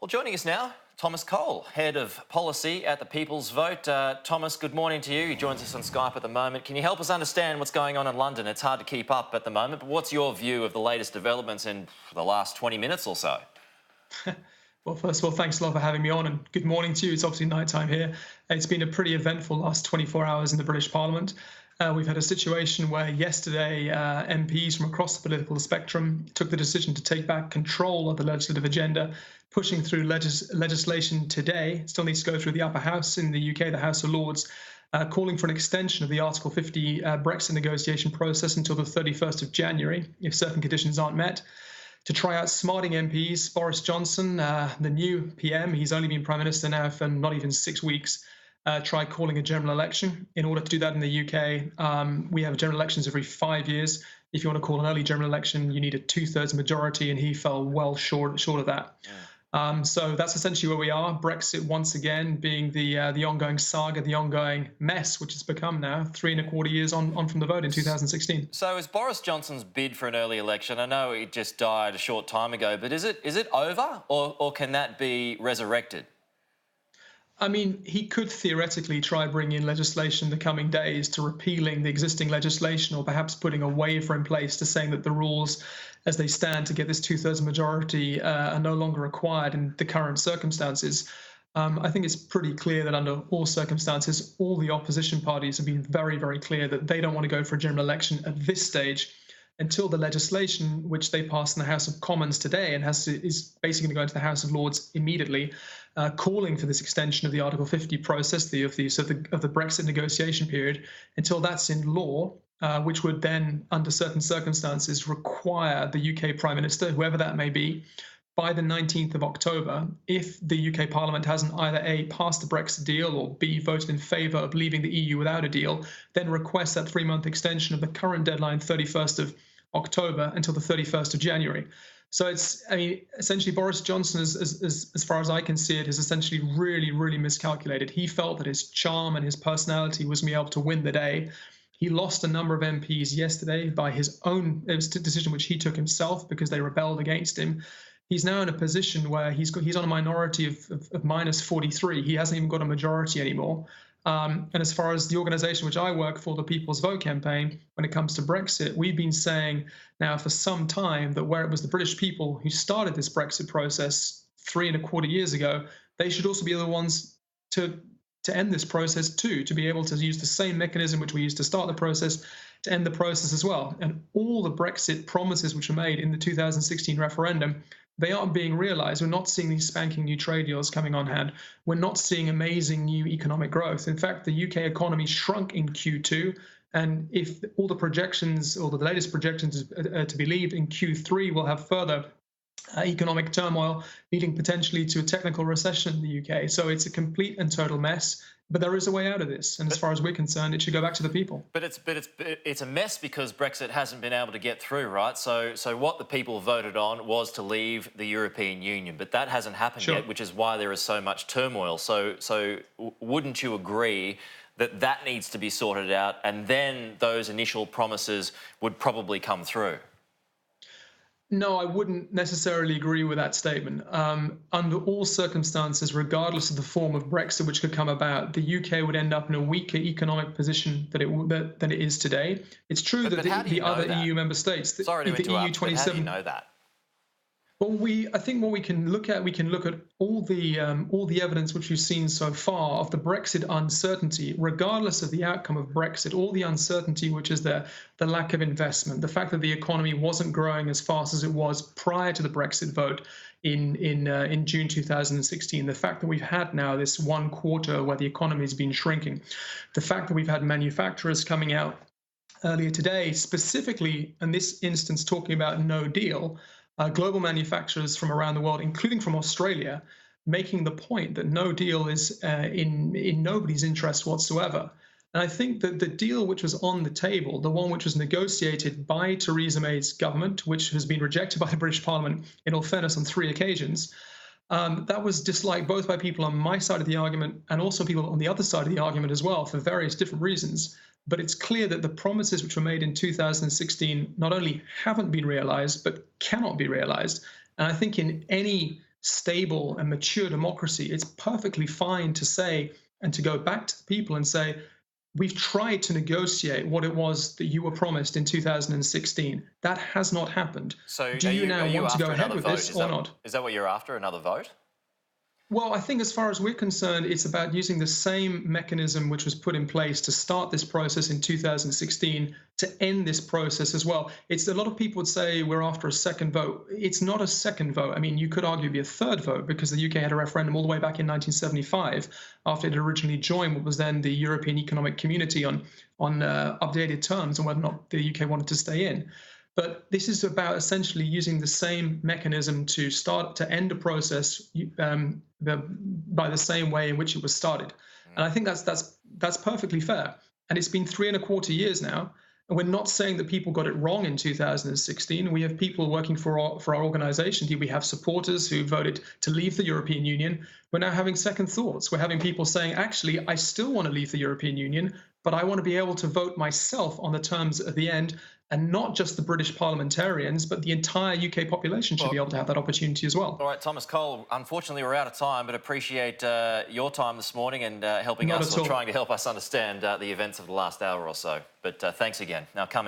Well, joining us now, Thomas Cole, Head of Policy at the People's Vote. Thomas, good morning to you. He joins us on Skype at the moment. Can you help us understand what's going on in London? It's hard to keep up at the moment, but what's your view of the latest developments in the last 20 minutes or so? Well, first of all, thanks a lot for having me on, and good morning to you. It's obviously night time here. It's been a pretty eventful last 24 hours in the British Parliament. We've had a situation where yesterday MPs from across the political spectrum took the decision to take back control of the legislative agenda, pushing through legislation today. Still needs to go through the upper house in the UK, the House of Lords, calling for an extension of the Article 50 Brexit negotiation process until the 31st of January, if certain conditions aren't met. To try out smarting MPs, Boris Johnson, the new PM, he's only been Prime Minister now for not even 6 weeks, tried calling a general election. In order to do that in the UK, we have general elections every 5 years. If you want to call an early general election, you need a two-thirds majority, and he fell well short of that. So that's essentially where we are. Brexit, once again, being the ongoing saga, the ongoing mess, which has become now 3.25 years on from the vote in 2016. So is Boris Johnson's bid for an early election, I know it just died a short time ago, but is it over, or can that be resurrected? I mean, he could theoretically try bringing in legislation in the coming days to repealing the existing legislation, or perhaps putting a waiver in place to saying that the rules as they stand to get this two-thirds majority are no longer required in the current circumstances. I think it's pretty clear that under all circumstances, all the opposition parties have been very, very clear that they don't want to go for a general election at this stage until the legislation, which they passed in the House of Commons today and is basically going to go into the House of Lords immediately, calling for this extension of the Article 50 process, of the Brexit negotiation period, until that's in law, which would then, under certain circumstances, require the UK Prime Minister, whoever that may be, by the 19th of October, if the UK Parliament hasn't either A, passed the Brexit deal, or B, voted in favour of leaving the EU without a deal, then request that 3-month extension of the current deadline, 31st of October, until the 31st of January. So essentially Boris Johnson, as far as I can see it, is essentially really, really miscalculated. He felt that his charm and his personality was going to be able to win the day. He lost a number of MPs yesterday by his own decision, which he took himself because they rebelled against him. He's now in a position where he's on a minority of minus 43. He hasn't even got a majority anymore. And as far as the organisation which I work for, the People's Vote campaign, when it comes to Brexit, we've been saying now for some time that where it was the British people who started this Brexit process 3.25 years ago, they should also be the ones to end this process too, to be able to use the same mechanism which we used to start the process to end the process as well. And all the Brexit promises which were made in the 2016 referendum, they aren't being realised. We're not seeing these spanking new trade deals coming on hand. We're not seeing amazing new economic growth. In fact, the UK economy shrunk in Q2. And if all the projections, or the latest projections to be believed, in Q3 we'll have further economic turmoil, leading potentially to a technical recession in the UK. So it's a complete and total mess. But there is a way out of this, and as far as we're concerned, it should go back to the people. But it's a mess because Brexit hasn't been able to get through, right? So what the people voted on was to leave the European Union, but that hasn't happened yet, which is why there is so much turmoil. So wouldn't you agree that that needs to be sorted out, and then those initial promises would probably come through? No, I wouldn't necessarily agree with that statement. Under all circumstances, regardless of the form of Brexit which could come about, the UK would end up in a weaker economic position than it is today. It's true that the other EU member states, the EU 27, how do you know that? Well, I think what we can look at all the evidence which we've seen so far of the Brexit uncertainty, regardless of the outcome of Brexit, all the uncertainty which is the lack of investment, the fact that the economy wasn't growing as fast as it was prior to the Brexit vote in June 2016, the fact that we've had now this 1 quarter where the economy has been shrinking, the fact that we've had manufacturers coming out earlier today, specifically in this instance talking about no deal. Global manufacturers from around the world, including from Australia, making the point that no deal is in nobody's interest whatsoever. And I think that the deal which was on the table, the one which was negotiated by Theresa May's government, which has been rejected by the British Parliament, in all fairness, on 3 occasions, that was disliked both by people on my side of the argument and also people on the other side of the argument as well, for various different reasons. But it's clear that the promises which were made in 2016 not only haven't been realized, but cannot be realized. And I think in any stable and mature democracy, it's perfectly fine to say and to go back to the people and say, we've tried to negotiate what it was that you were promised in 2016. That has not happened. So are Do you you, are now you want to go after ahead another with vote? this or not? Is that what you're after, another vote? Well, I think as far as we're concerned, it's about using the same mechanism which was put in place to start this process in 2016 to end this process as well. It's a lot of people would say we're after a second vote. It's not a second vote. I mean, you could argue it'd be a third vote because the UK had a referendum all the way back in 1975 after it originally joined what was then the European Economic Community on updated terms and whether or not the UK wanted to stay in. But this is about essentially using the same mechanism to start to end a process by the same way in which it was started. And I think that's perfectly fair. And it's been 3.25 years now. And we're not saying that people got it wrong in 2016. We have people working for our organization here. We have supporters who voted to leave the European Union. We're now having second thoughts. We're having people saying, actually, I still want to leave the European Union, but I want to be able to vote myself on the terms at the end. And not just the British parliamentarians, but the entire UK population should be able to have that opportunity as well. All right, Thomas Cole, unfortunately we're out of time, but appreciate your time this morning and helping us, or trying to help us understand the events of the last hour or so. But thanks again. Now come